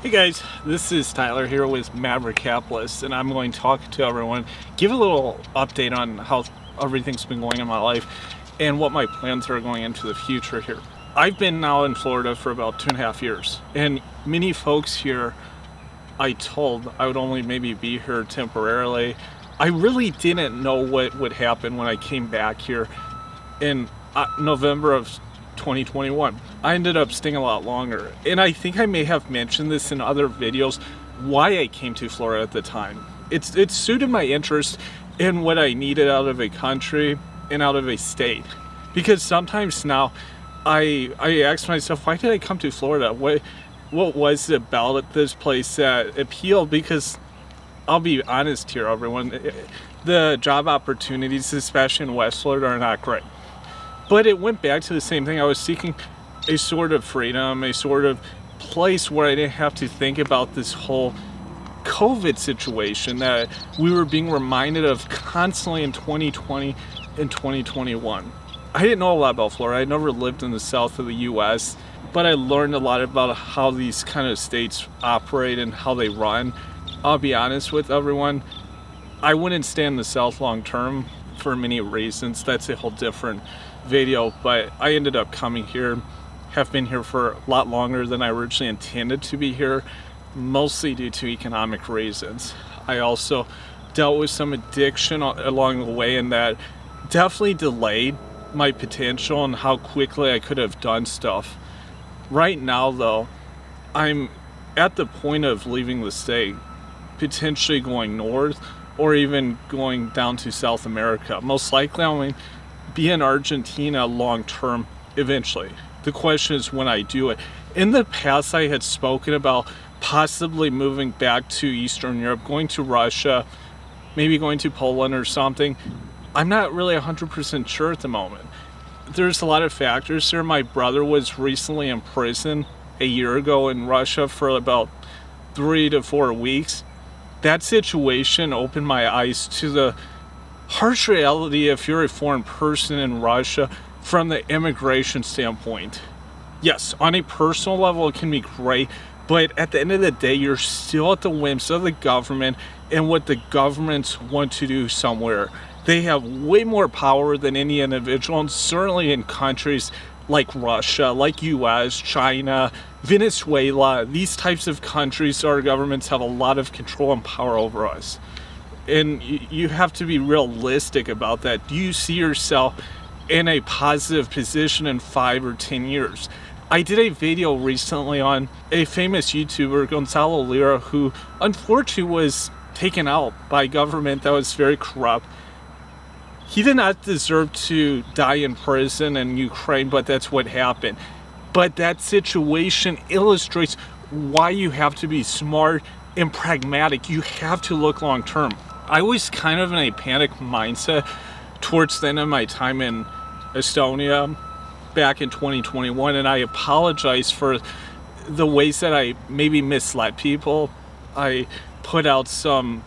Hey guys, this is Tyler here with Maverick Capitalist, and I'm going to talk to everyone, give a little update on how everything's been going in my life and what my plans are going into the future here. I've been now in Florida for about 2.5 years, and many folks here I told I would only maybe be here temporarily. I really didn't know what would happen when I came back here in November of 2021. I ended up staying a lot longer, and I think I may have mentioned this in other videos why I came to Florida at the time. It suited my interest in what I needed out of a country and out of a state, because sometimes now I ask myself, why did I come to Florida? What was it about this place that appealed? Because I'll be honest here, everyone, the job opportunities, especially in West Florida, are not great. But it went back to the same thing. I was seeking a sort of freedom, a sort of place where I didn't have to think about this whole COVID situation that we were being reminded of constantly in 2020 and 2021. I didn't know a lot about Florida. I never lived in the south of the US, but I learned a lot about how these kind of states operate and how they run. I'll be honest with everyone, I wouldn't stay in the south long term for many reasons. That's a whole different video, but I ended up coming here, have been here for a lot longer than I originally intended to be here, mostly due to economic reasons. I also dealt with some addiction along the way, and that definitely delayed my potential and how quickly I could have done stuff. Right now though, I'm at the point of leaving the state, potentially going north or even going down to South America. Most likely I'm going to be in Argentina long term eventually. The question is when I do it. In the past I had spoken about possibly moving back to Eastern Europe, going to Russia, maybe going to Poland or something. I'm not really 100% sure at the moment. There's a lot of factors here. My brother was recently in prison a year ago in Russia for about 3 to 4 weeks. That situation opened my eyes to the harsh reality if you're a foreign person in Russia from the immigration standpoint. Yes, on a personal level it can be great, but at the end of the day you're still at the whims of the government and what the governments want to do somewhere. They have way more power than any individual, and certainly in countries like Russia, like US, China, Venezuela, these types of countries, our governments have a lot of control and power over us. And you have to be realistic about that. Do you see yourself in a positive position in 5 or 10 years? I did a video recently on a famous YouTuber, Gonzalo Lira, who unfortunately was taken out by government that was very corrupt. He did not deserve to die in prison in Ukraine, but that's what happened. But that situation illustrates why you have to be smart and pragmatic. You have to look long term. I was kind of in a panic mindset towards the end of my time in Estonia back in 2021, and I apologize for the ways that I maybe misled people. I put out some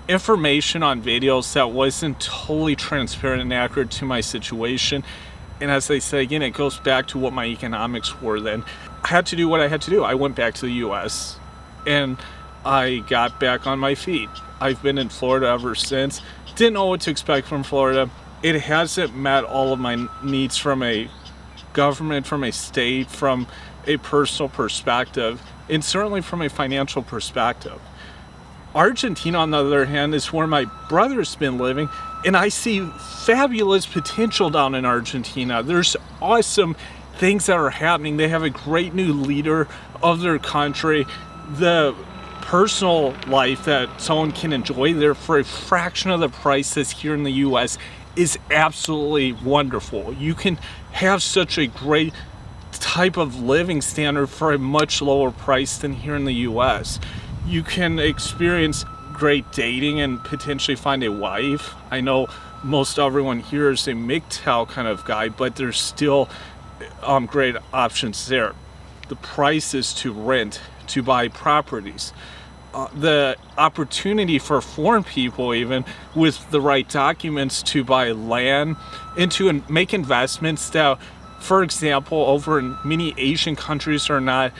information on videos that wasn't totally transparent and accurate to my situation, and as I said again, it goes back to what my economics were then. I had to do what I had to do. I went back to the US and I got back on my feet. I've been in Florida ever since. Didn't know what to expect from Florida. It hasn't met all of my needs from a government, from a state, from a personal perspective, and certainly from a financial perspective. Argentina, on the other hand, is where my brother's been living, and I see fabulous potential down in Argentina. There's awesome things that are happening. They have a great new leader of their country. The personal life that someone can enjoy there for a fraction of the price that's here in the US is absolutely wonderful. You can have such a great type of living standard for a much lower price than here in the US. You can experience great dating and potentially find a wife. I know most everyone here is a MGTOW kind of guy, but there's still great options there. The price is to rent, to buy properties. The opportunity for foreign people, even with the right documents, to buy land and to make investments that, for example, over in many Asian countries are not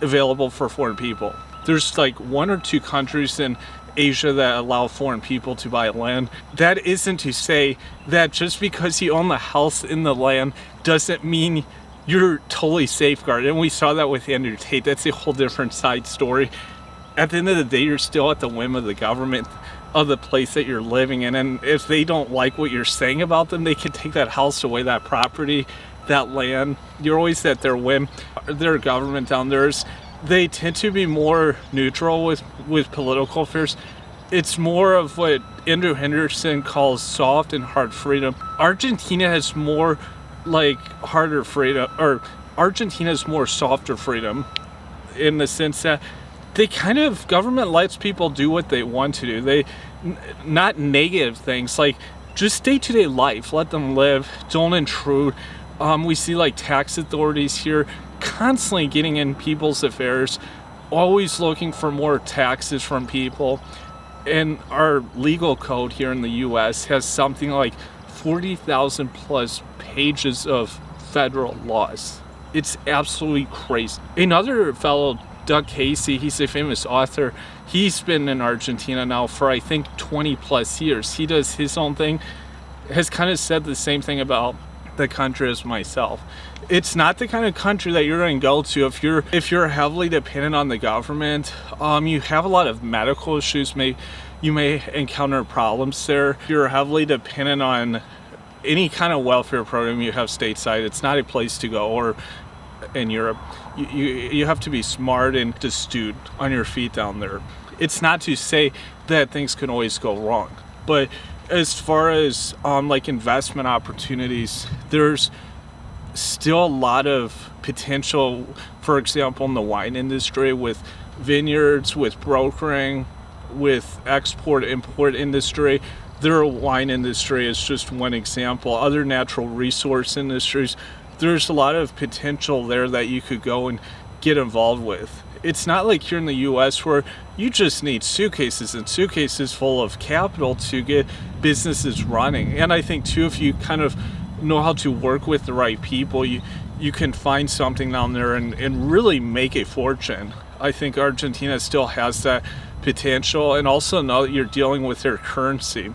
available for foreign people. There's like 1 or 2 countries in Asia that allow foreign people to buy land. That isn't to say that just because you own the house in the land doesn't mean you're totally safeguarded. And we saw that with Andrew Tate. That's a whole different side story. At the end of the day, you're still at the whim of the government of the place that you're living in. And if they don't like what you're saying about them, they can take that house away, that property, that land. You're always at their whim. Their government down there they tend to be more neutral with political affairs. It's more of what Andrew Henderson calls soft and hard freedom. Argentina has more like harder freedom, or Argentina's more softer freedom, in the sense that they kind of, government lets people do what they want to do. They, not negative things, like just day-to-day life, let them live, don't intrude. We see like tax authorities here constantly getting in people's affairs, always looking for more taxes from people. And our legal code here in the US has something like 40,000 plus pages of federal laws. It's absolutely crazy. Another fellow, Doug Casey, he's a famous author. He's been in Argentina now for I think 20 plus years. He does his own thing, has kind of said the same thing about the country as myself. It's not the kind of country that you're going to go to if you're heavily dependent on the government. You have a lot of medical issues. You may encounter problems there. If you're heavily dependent on any kind of welfare program you have stateside, it's not a place to go. Or in Europe, you have to be smart and astute on your feet down there. It's not to say that things can always go wrong, but as far as like investment opportunities, there's still a lot of potential. For example, in the wine industry, with vineyards, with brokering, with export-import industry. Their wine industry is just one example. Other natural resource industries, there's a lot of potential there that you could go and get involved with. It's not like here in the US where you just need suitcases and suitcases full of capital to get businesses running. And I think too, if you kind of know how to work with the right people, you can find something down there and really make a fortune. I think Argentina still has that potential, and also know that you're dealing with their currency,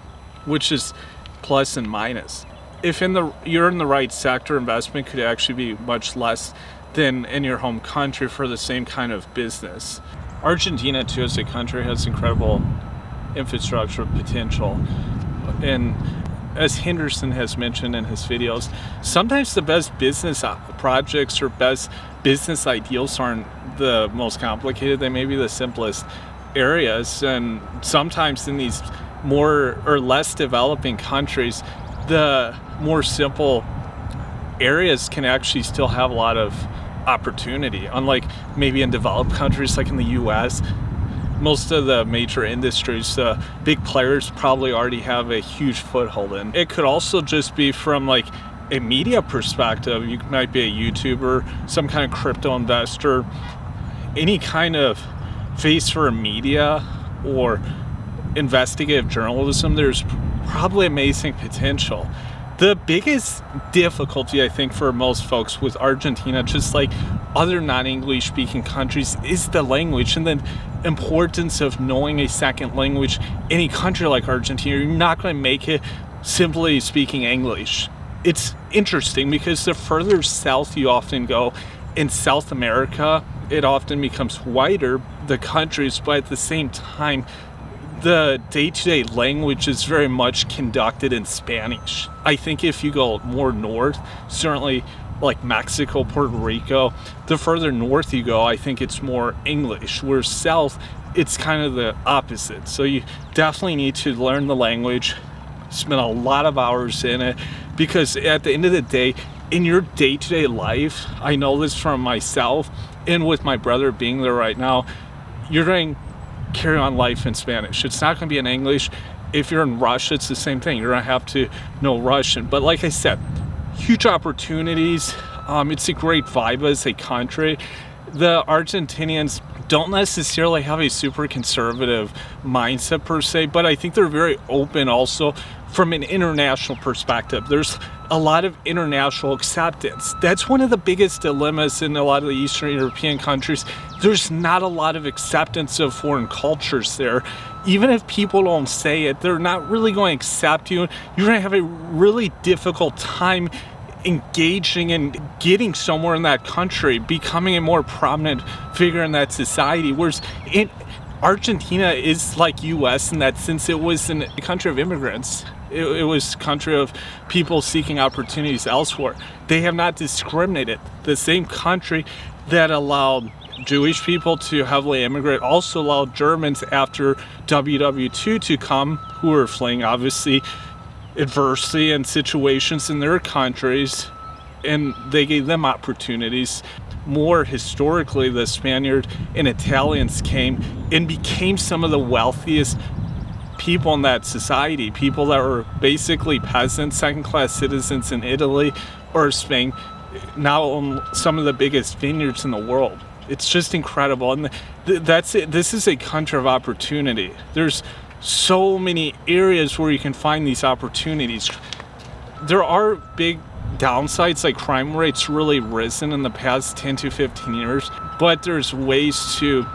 which is plus and minus. If you're in the right sector, investment could actually be much less than in your home country for the same kind of business. Argentina too as a country has incredible infrastructure potential, and as Henderson has mentioned in his videos, sometimes the best business projects or best business ideals aren't the most complicated, they may be the simplest areas. And sometimes in these more or less developing countries, the more simple areas can actually still have a lot of opportunity. Unlike maybe in developed countries like in the US, most of the major industries, the big players probably already have a huge foothold in. It could also just be from like a media perspective. You might be a YouTuber, some kind of crypto investor, any kind of face for media or investigative journalism. There's probably amazing potential. The biggest difficulty, I think, for most folks with Argentina, just like other non-English speaking countries, is the language and the importance of knowing a second language. In a country like Argentina, you're not going to make it simply speaking English. It's interesting because the further south you often go in South America, it often becomes whiter, the countries, but at the same time, the day-to-day language is very much conducted in Spanish. I think if you go more north, certainly like Mexico, Puerto Rico, the further north you go, I think it's more English. Whereas south, it's kind of the opposite. So you definitely need to learn the language, spend a lot of hours in it, because at the end of the day, in your day-to-day life, I know this from myself, and with my brother being there right now, you're going to carry on life in Spanish. It's not going to be in English. If you're in Russia, it's the same thing. You're going to have to know Russian. But like I said, huge opportunities. It's a great vibe as a country. The Argentinians don't necessarily have a super conservative mindset per se, but I think they're very open also from an international perspective. There's a lot of international acceptance. That's one of the biggest dilemmas in a lot of the Eastern European countries. There's not a lot of acceptance of foreign cultures there. Even if people don't say it, they're not really going to accept you. You're going to have a really difficult time engaging and getting somewhere in that country, becoming a more prominent figure in that society. Whereas Argentina is like US in that sense. It was a country of immigrants. It was a country of people seeking opportunities elsewhere. They have not discriminated. The same country that allowed Jewish people to heavily immigrate also allowed Germans after WW2 to come, who were fleeing obviously adversity and situations in their countries, and they gave them opportunities. More historically, the Spaniard and Italians came and became some of the wealthiest people in that society, people that were basically peasants, second-class citizens in Italy or Spain, now own some of the biggest vineyards in the world. It's just incredible, and that's it. This is a country of opportunity. There's so many areas where you can find these opportunities. There are big downsides, like crime rates really risen in the past 10 to 15 years, but there's ways to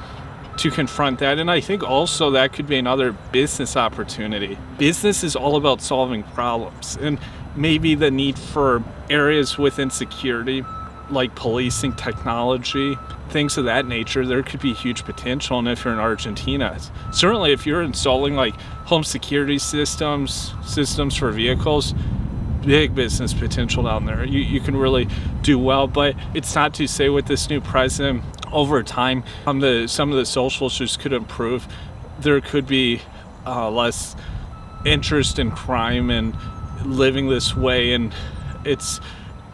confront that. And I think also that could be another business opportunity. Business is all about solving problems, and maybe the need for areas with insecurity, like policing, technology, things of that nature, there could be huge potential. And if you're in Argentina, certainly if you're installing like home security systems for vehicles, big business potential down there. You can really do well. But it's not to say with this new president, over time, some of the social issues could improve. There could be less interest in crime and living this way, and it's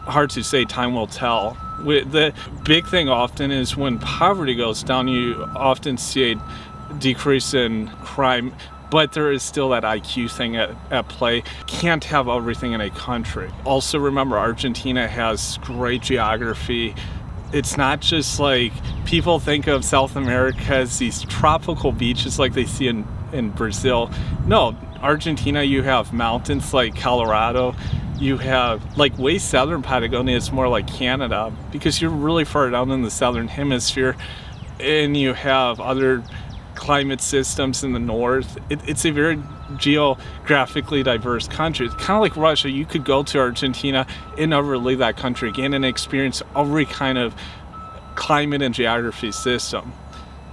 hard to say. Time will tell. The big thing often is when poverty goes down, you often see a decrease in crime, but there is still that IQ thing at play. Can't have everything in a country. Also remember, Argentina has great geography. It's not just like people think of South America as these tropical beaches like they see in Brazil. No, Argentina, you have mountains like Colorado. You have like way southern Patagonia is more like Canada because you're really far down in the southern hemisphere, and you have other climate systems in the north. It's a very geographically diverse country. It's kind of like Russia. You could go to Argentina and never leave that country again and experience every kind of climate and geography system.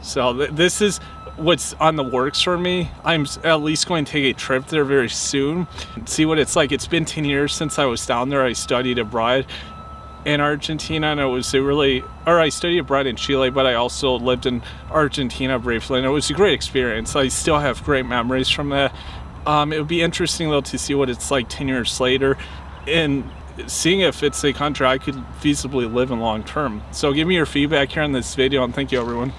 So this is what's on the works for me. I'm at least going to take a trip there very soon and see what it's like. It's been 10 years since I was down there. I studied abroad in Argentina, and I studied abroad in Chile, but I also lived in Argentina briefly, and it was a great experience. I still have great memories from that. It would be interesting though to see what it's like 10 years later and seeing if it's a country I could feasibly live in long term. So give me your feedback here on this video, and thank you everyone.